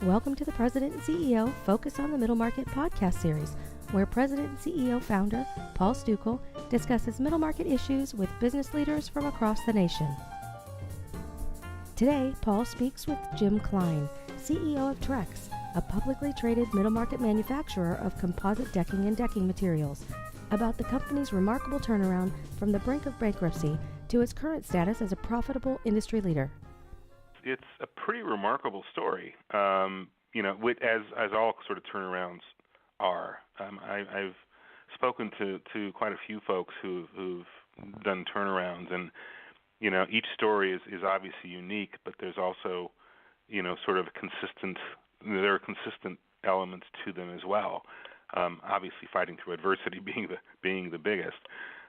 Welcome to the President and CEO Focus on the Middle Market podcast series, where President and CEO founder Paul Stukel discusses middle market issues with business leaders from across the nation. Today, Paul speaks with Jim Cline, CEO of Trex, a publicly traded middle market manufacturer of composite decking and decking materials, about the company's remarkable turnaround from the brink of bankruptcy to its current status as a profitable industry leader. It's a pretty remarkable story, as all sort of turnarounds are. I've spoken to quite a few folks who've done turnarounds, and each story is obviously unique, but there's also sort of there are consistent elements to them as well. Obviously, fighting through adversity being the biggest.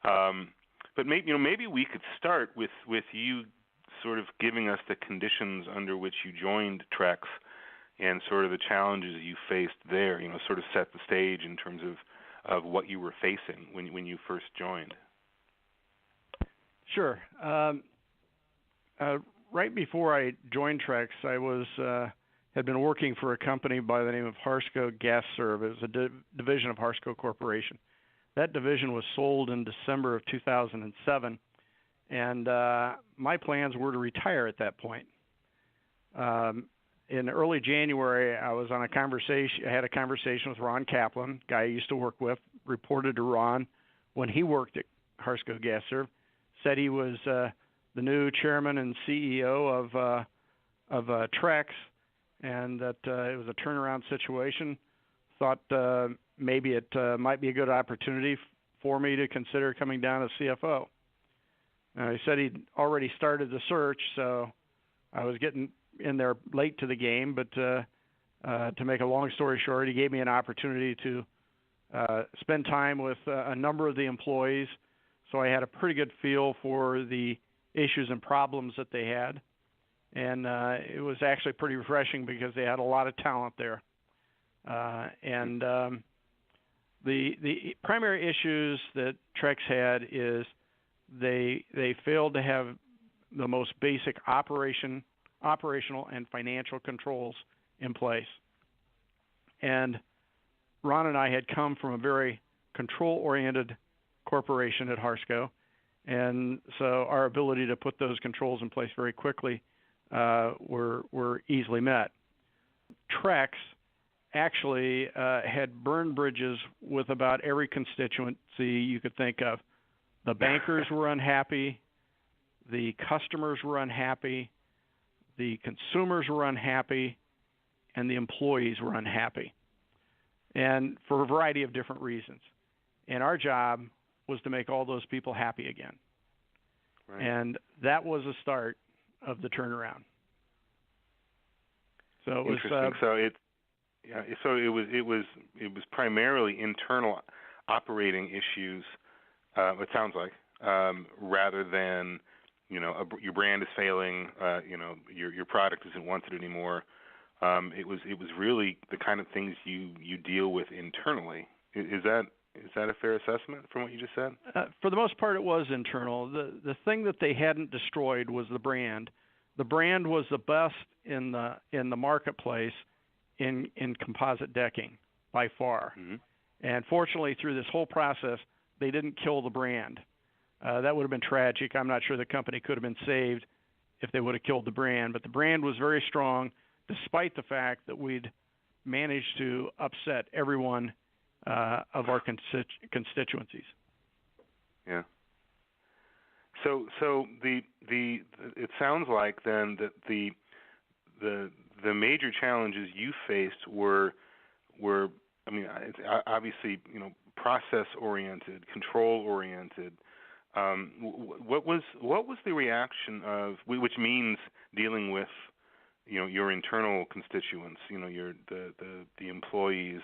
But maybe we could start with you sort of giving us the conditions under which you joined Trex and sort of the challenges you faced there, sort of set the stage in terms of what you were facing when you first joined. Sure. Right before I joined Trex, I had been working for a company by the name of Harsco Gas Serve. It was a division of Harsco Corporation. That division was sold in December of 2007. And my plans were to retire at that point. In early January, I had a conversation with Ron Kaplan, guy I used to work with, reported to Ron when he worked at Harsco Gas Serve, said he was the new chairman and CEO of Trex, and that it was a turnaround situation. Thought maybe it might be a good opportunity for me to consider coming down as CFO. He said he'd already started the search, so I was getting in there late to the game. But to make a long story short, he gave me an opportunity to spend time with a number of the employees, so I had a pretty good feel for the issues and problems that they had. And it was actually pretty refreshing because they had a lot of talent there. The primary issues that Trex had is they failed to have the most basic operational and financial controls in place. And Ron and I had come from a very control-oriented corporation at Harsco, and so our ability to put those controls in place very quickly were easily met. Trex actually had burned bridges with about every constituency you could think of. The bankers were unhappy, the customers were unhappy, the consumers were unhappy, and the employees were unhappy, and for a variety of different reasons. And our job was to make all those people happy again. Right. And that was the start of the turnaround. So it was interesting. It was primarily internal operating issues. It sounds like, rather than, your brand is failing, your product isn't wanted anymore. It was really the kind of things you deal with internally. Is that a fair assessment from what you just said? For the most part, it was internal. The thing that they hadn't destroyed was the brand. The brand was the best in the marketplace in composite decking by far. Mm-hmm. And fortunately, through this whole process, they didn't kill the brand. That would have been tragic. I'm not sure the company could have been saved if they would have killed the brand. But the brand was very strong, despite the fact that we'd managed to upset everyone of our constituencies. Yeah. So it sounds like then that the major challenges you faced were obviously process-oriented, control-oriented. What was the reaction of, which means dealing with, your internal constituents, the employees,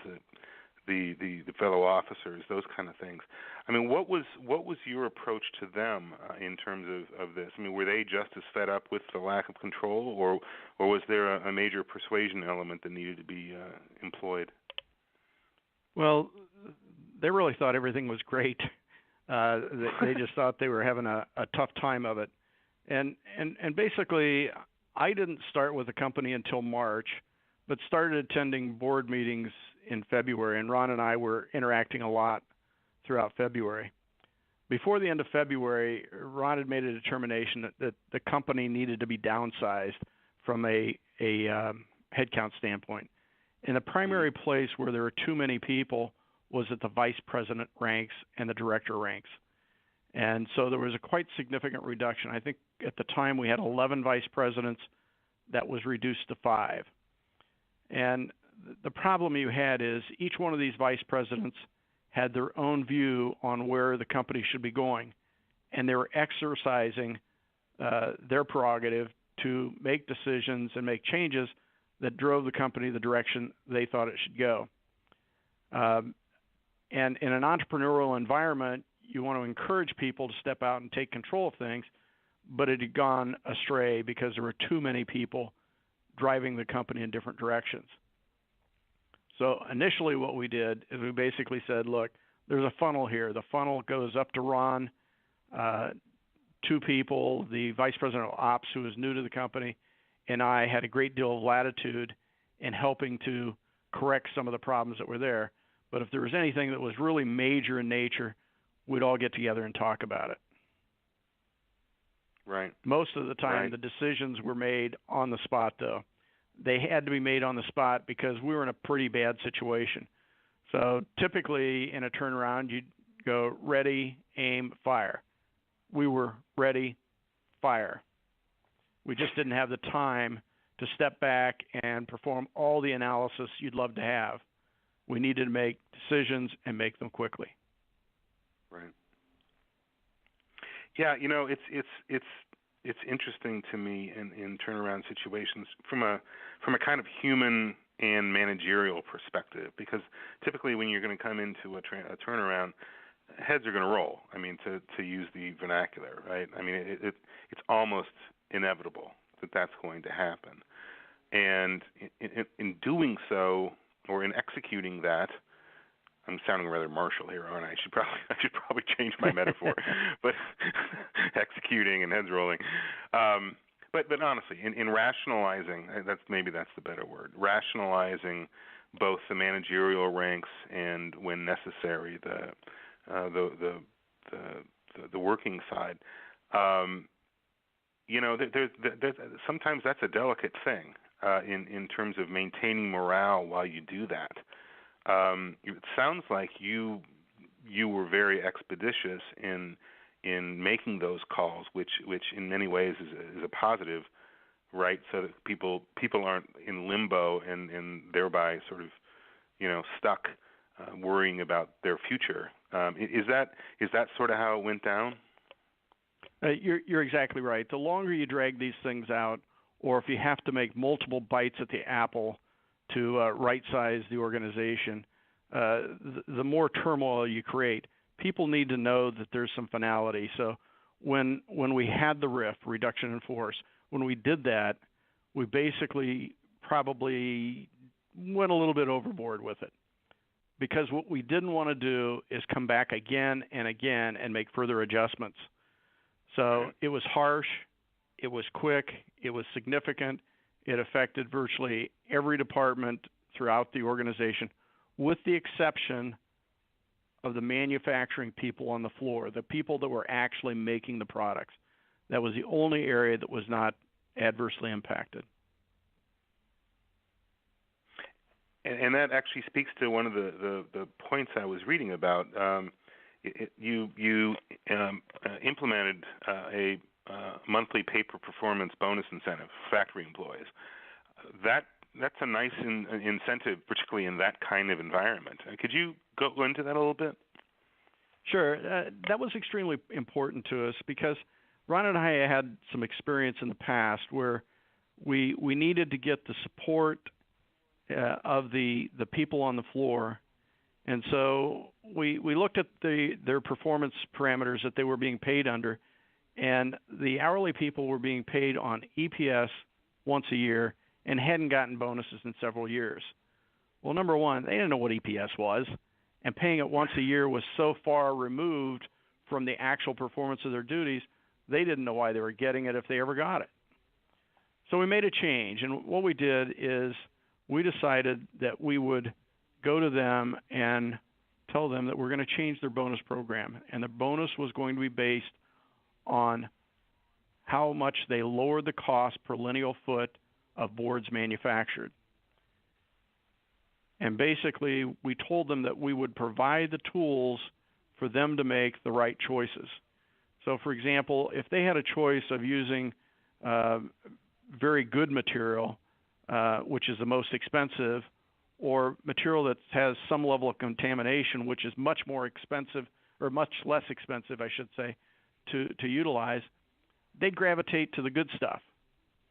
the fellow officers, those kind of things. What was your approach to them in terms of this? Were they just as fed up with the lack of control, or was there a major persuasion element that needed to be employed? Well, they really thought everything was great. They just thought they were having a tough time of it. And basically, I didn't start with the company until March. but started attending board meetings in February, and Ron and I were interacting a lot throughout February. Before the end of February, Ron had made a determination that the company needed to be downsized from a headcount standpoint. And the primary place where there were too many people was at the vice president ranks and the director ranks. And so there was a quite significant reduction. I think at the time we had 11 vice presidents. That was reduced to 5. And the problem you had is each one of these vice presidents had their own view on where the company should be going, and they were exercising their prerogative to make decisions and make changes that drove the company the direction they thought it should go. And in an entrepreneurial environment, you want to encourage people to step out and take control of things, but it had gone astray because there were too many people driving the company in different directions. So initially what we did is we basically said, look, there's a funnel here. The funnel goes up to Ron, 2 people, the vice president of ops who was new to the company, and I had a great deal of latitude in helping to correct some of the problems that were there. But if there was anything that was really major in nature, we'd all get together and talk about it. Right. Most of the time, right. The decisions were made on the spot, though. They had to be made on the spot because we were in a pretty bad situation. So typically in a turnaround, you'd go ready, aim, fire. We were ready, fire. We just didn't have the time to step back and perform all the analysis you'd love to have. We needed to make decisions and make them quickly. Right. Yeah, you know, it's interesting to me in turnaround situations from a kind of human and managerial perspective, because typically when you're going to come into a turnaround, heads are going to roll. I mean, to use the vernacular, right? I mean, it's almost inevitable that that's going to happen, and in doing so, or in executing that. I'm sounding rather martial here, aren't I? I should probably change my metaphor, but executing and heads rolling. But honestly, in rationalizing, that's the better word. Rationalizing both the managerial ranks and, when necessary, the working side. You know, there's sometimes that's a delicate thing in terms of maintaining morale while you do that. It sounds like you were very expeditious in making those calls, which in many ways is a positive, right? So that people aren't in limbo and thereby sort of, you know, stuck worrying about their future. Is that sort of how it went down? You're exactly right. The longer you drag these things out, or if you have to make multiple bites at the apple to right-size the organization, the more turmoil you create. People need to know that there's some finality. So when we had the RIF, reduction in force, when we did that, we basically probably went a little bit overboard with it. Because what we didn't want to do is come back again and again and make further adjustments. So it was harsh, it was quick, it was significant. It affected virtually every department throughout the organization, with the exception of the manufacturing people on the floor, the people that were actually making the products. That was the only area that was not adversely impacted. And that actually speaks to one of the points I was reading about. You implemented a monthly pay-per-performance bonus incentive for factory employees. That's a nice incentive, particularly in that kind of environment. Could you go into that a little bit? Sure. That was extremely important to us because Ron and I had some experience in the past where we needed to get the support of the people on the floor. And so we looked at their performance parameters that they were being paid under, and the hourly people were being paid on EPS once a year and hadn't gotten bonuses in several years. Well, number one, they didn't know what EPS was, and paying it once a year was so far removed from the actual performance of their duties, they didn't know why they were getting it if they ever got it. So we made a change, and what we did is we decided that we would go to them and tell them that we're going to change their bonus program. And the bonus was going to be based on how much they lowered the cost per lineal foot of boards manufactured. And basically, we told them that we would provide the tools for them to make the right choices. So, for example, if they had a choice of using very good material, which is the most expensive, or material that has some level of contamination, which is much more expensive, or much less expensive, I should say, to utilize, they'd gravitate to the good stuff,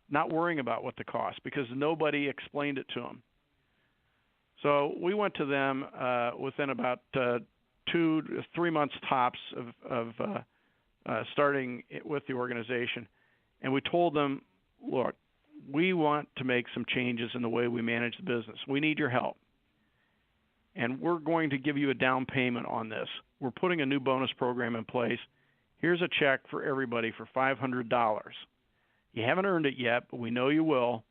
not worrying about what the cost, because nobody explained it to them. So we went to them within about 2 to 3 months tops of starting with the organization, and we told them, look, we want to make some changes in the way we manage the business. We need your help. And we're going to give you a down payment on this. We're putting a new bonus program in place. Here's a check for everybody for $500. You haven't earned it yet, but we know you will.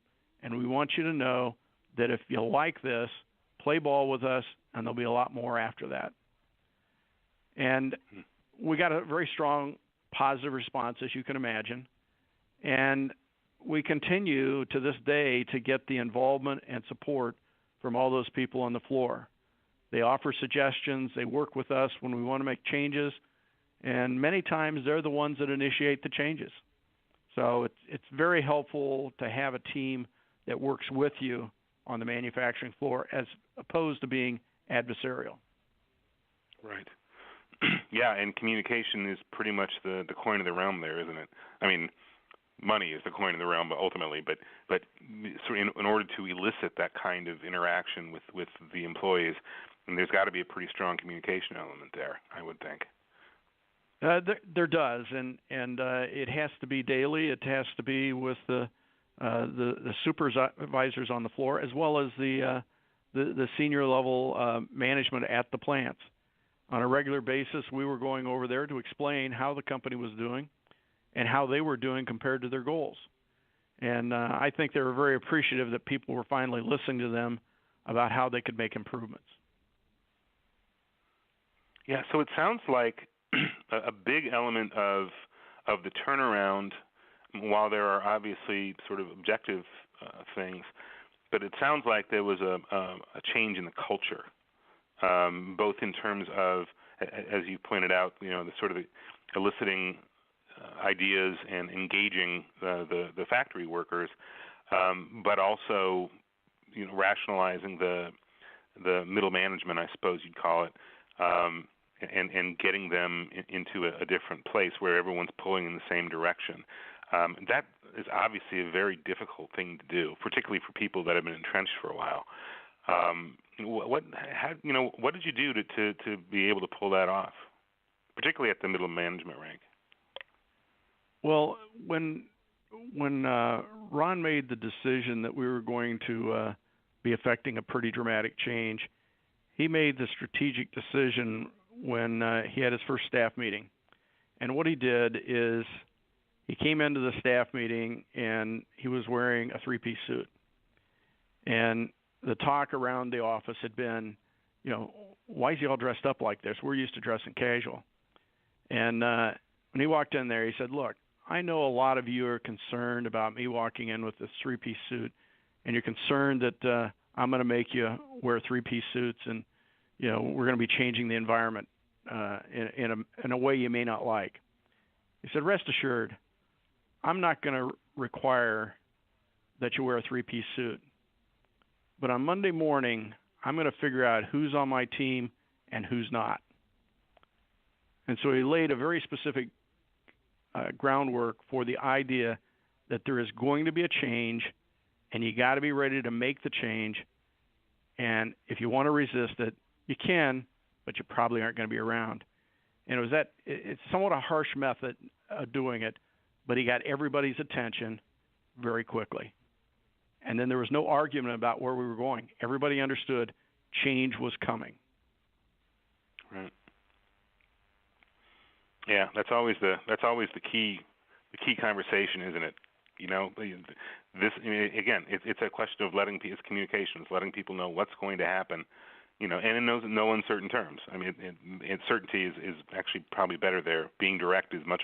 And we want you to know that if you like this, play ball with us, and there'll be a lot more after that. And we got a very strong positive response, as you can imagine. And we continue to this day to get the involvement and support from all those people on the floor. They offer suggestions. They work with us when we want to make changes. And many times they're the ones that initiate the changes. So it's very helpful to have a team that works with you on the manufacturing floor as opposed to being adversarial. Right. Yeah, and communication is pretty much the coin of the realm there, isn't it? I mean, money is the coin of the realm, but ultimately, but so in order to elicit that kind of interaction with the employees, and there's got to be a pretty strong communication element there, I would think. There does, and it has to be daily. It has to be with the supervisors on the floor, as well as the senior level management at the plants. On a regular basis, we were going over there to explain how the company was doing and how they were doing compared to their goals. And I think they were very appreciative that people were finally listening to them about how they could make improvements. Yeah, so it sounds like a big element of the turnaround, while there are obviously sort of objective things, but it sounds like there was a change in the culture, both in terms of, as you pointed out, the sort of eliciting ideas and engaging the factory workers, but also rationalizing the middle management, I suppose you'd call it, and getting them into a different place where everyone's pulling in the same direction. That is obviously a very difficult thing to do, particularly for people that have been entrenched for a while. What did you do to be able to pull that off, particularly at the middle management rank? Well, when Ron made the decision that we were going to be effecting a pretty dramatic change, he made the strategic decision when he had his first staff meeting. And what he did is he came into the staff meeting and he was wearing a three-piece suit. And the talk around the office had been, why is he all dressed up like this? We're used to dressing casual. And when he walked in there, he said, look, I know a lot of you are concerned about me walking in with this three-piece suit, and you're concerned that I'm going to make you wear three-piece suits, and we're going to be changing the environment in a way you may not like. He said, rest assured, I'm not going to require that you wear a three-piece suit. But on Monday morning, I'm going to figure out who's on my team and who's not. And so he laid a very specific groundwork for the idea that there is going to be a change, and you got to be ready to make the change. And if you want to resist it, you can, but you probably aren't going to be around. And it's somewhat a harsh method of doing it, but he got everybody's attention very quickly. And then there was no argument about where we were going. Everybody understood change was coming. Right. Yeah, that's always the key conversation, isn't it? This again, it's a question of it's communications, letting people know what's going to happen, and in no uncertain terms. I mean, certainty is actually probably better there. Being direct is much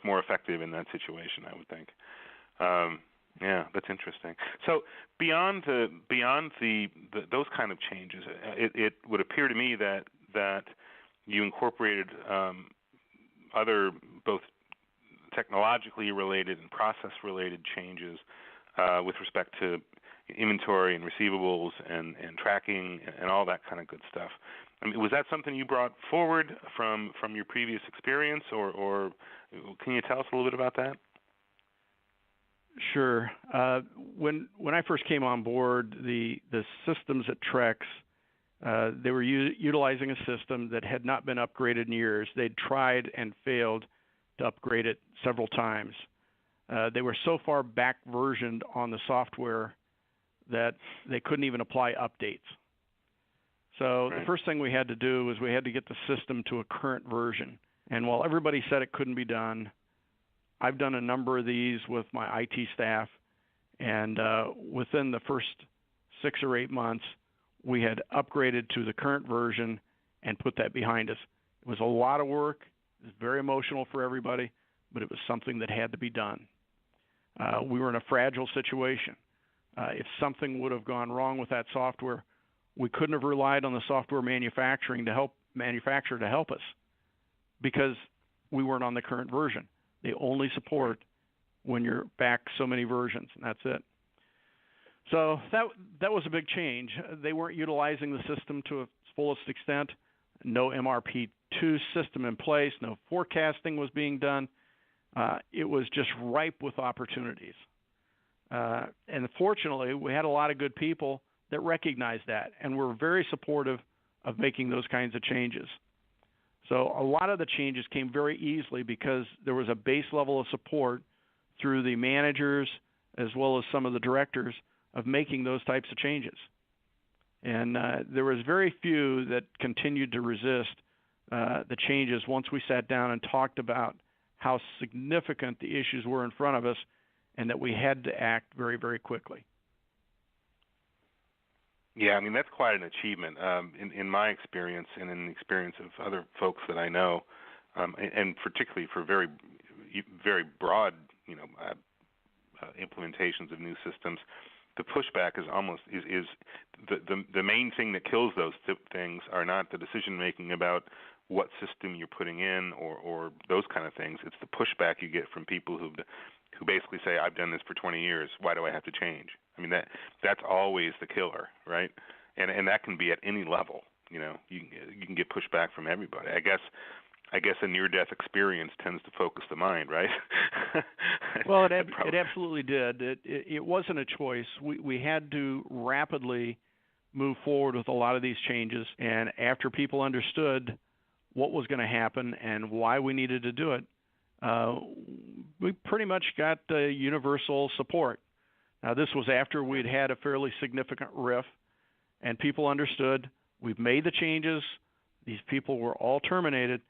more effective in that situation, I would think. Yeah, that's interesting. So beyond those kind of changes, it would appear to me that you incorporated other both technologically related and process related changes with respect to inventory and receivables and tracking and all that kind of good stuff. I mean, was that something you brought forward from your previous experience, or can you tell us a little bit about that? Sure. When I first came on board, the systems at Trex, they were utilizing a system that had not been upgraded in years. They'd tried and failed to upgrade it several times. They were so far back versioned on the software that they couldn't even apply updates. So right. The first thing we had to do was we had to get the system to a current version. And while everybody said it couldn't be done, I've done a number of these with my IT staff, and within the first 6 or 8 months, we had upgraded to the current version and put that behind us. It was a lot of work. It was very emotional for everybody, but it was something that had to be done. We were in a fragile situation. If something would have gone wrong with that software, we couldn't have relied on the software manufacturer to help us because we weren't on the current version. They only support when you're back so many versions, and that's it. So that was a big change. They weren't utilizing the system to its fullest extent. No MRP2 system in place. No forecasting was being done. It was just ripe with opportunities. And fortunately, we had a lot of good people that recognized that and were very supportive of making those kinds of changes. So a lot of the changes came very easily because there was a base level of support through the managers as well as some of the directors of making those types of changes. And there was very few that continued to resist the changes once we sat down and talked about how significant the issues were in front of us and that we had to act very, very quickly. Yeah, I mean, that's quite an achievement in my experience and in the experience of other folks that I know, and particularly for very, very broad, implementations of new systems. The pushback is the main thing that kills those things are not the decision making about what system you're putting in or those kind of things. It's the pushback you get from people who basically say, I've done this for 20 years. Why do I have to change? I mean, that's always the killer, right? And that can be at any level. You can get pushback from everybody. I guess a near-death experience tends to focus the mind, right? Well, it absolutely did. It wasn't a choice. We had to rapidly move forward with a lot of these changes, and after people understood what was going to happen and why we needed to do it, we pretty much got universal support. Now, this was after we'd had a fairly significant RIF, and people understood we've made the changes. These people were all terminated.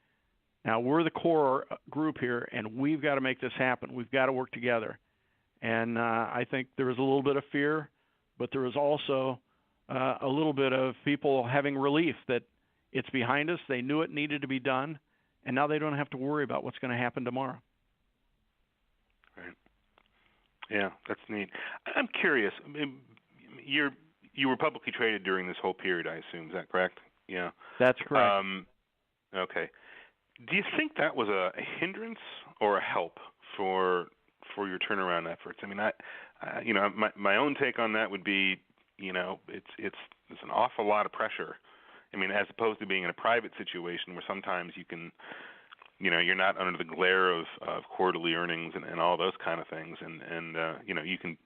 Now, we're the core group here, and we've got to make this happen. We've got to work together. And I think there was a little bit of fear, but there was also a little bit of people having relief that it's behind us. They knew it needed to be done, and now they don't have to worry about what's going to happen tomorrow. Right. Yeah, that's neat. I'm curious. I mean, you were publicly traded during this whole period, I assume. Is that correct? Yeah. That's correct. Okay. Do you think that was a hindrance or a help for your turnaround efforts? I mean, my own take on that would be, it's an awful lot of pressure. I mean, as opposed to being in a private situation where sometimes you can, you're not under the glare of quarterly earnings and all those kind of things, and you can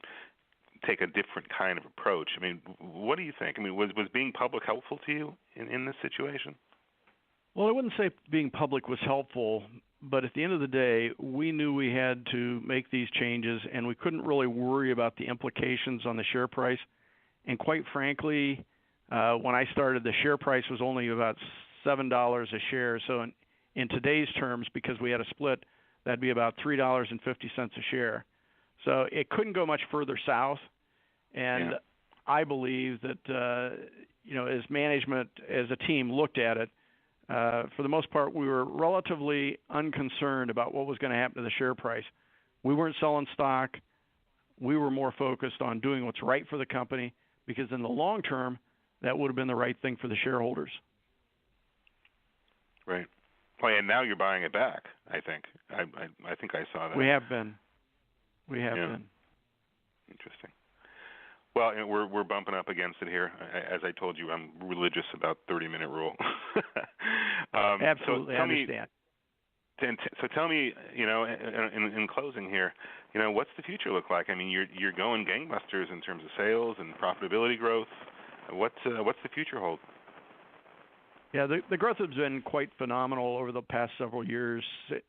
take a different kind of approach. I mean, what do you think? I mean, was being public helpful to you in this situation? Well, I wouldn't say being public was helpful, but at the end of the day, we knew we had to make these changes, and we couldn't really worry about the implications on the share price. And quite frankly, when I started, the share price was only about $7 a share. So in today's terms, because we had a split, that'd be about $3.50 a share. So it couldn't go much further south. And I believe that, as management, as a team looked at it, for the most part, we were relatively unconcerned about what was going to happen to the share price. We weren't selling stock. We were more focused on doing what's right for the company, because in the long term, that would have been the right thing for the shareholders. Right. Well, and now you're buying it back, I think. I think I saw that. We have been. Been. Interesting. Well, and we're bumping up against it here. As I told you, I'm religious about 30-minute rule. Absolutely, I understand. So tell me, in closing here, what's the future look like? I mean, you're going gangbusters in terms of sales and profitability growth. What's the future hold? Yeah, the growth has been quite phenomenal over the past several years.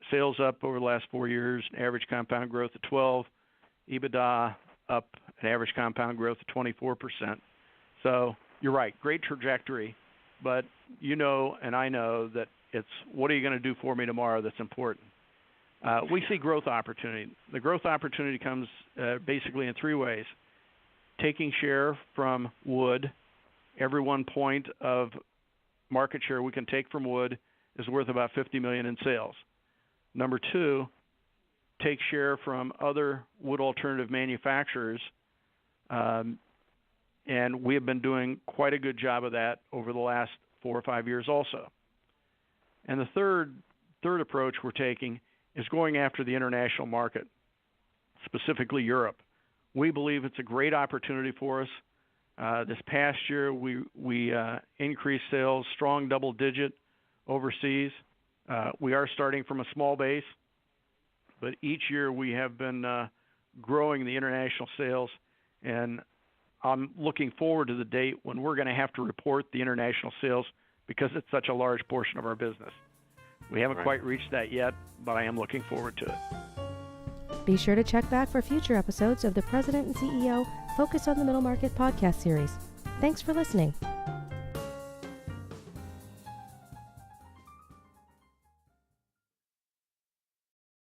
Sales up over the last 4 years, average compound growth of 12%, EBITDA up an average compound growth of 24%. So you're right, great trajectory, but and I know that it's what are you going to do for me tomorrow that's important. We see growth opportunity. The growth opportunity comes basically in 3 ways. Taking share from wood. Every 1 point of market share we can take from wood is worth about $50 million in sales. Number 2, take share from other wood alternative manufacturers, and we have been doing quite a good job of that over the last 4 or 5 years also. And the third approach we're taking is going after the international market, specifically Europe. We believe it's a great opportunity for us. This past year, we increased sales, strong double-digit overseas. We are starting from a small base, but each year we have been growing the international sales, and I'm looking forward to the date when we're going to have to report the international sales because it's such a large portion of our business. We haven't quite reached that yet, but I am looking forward to it. Be sure to check back for future episodes of the President and CEO Focus on the Middle Market podcast series. Thanks for listening.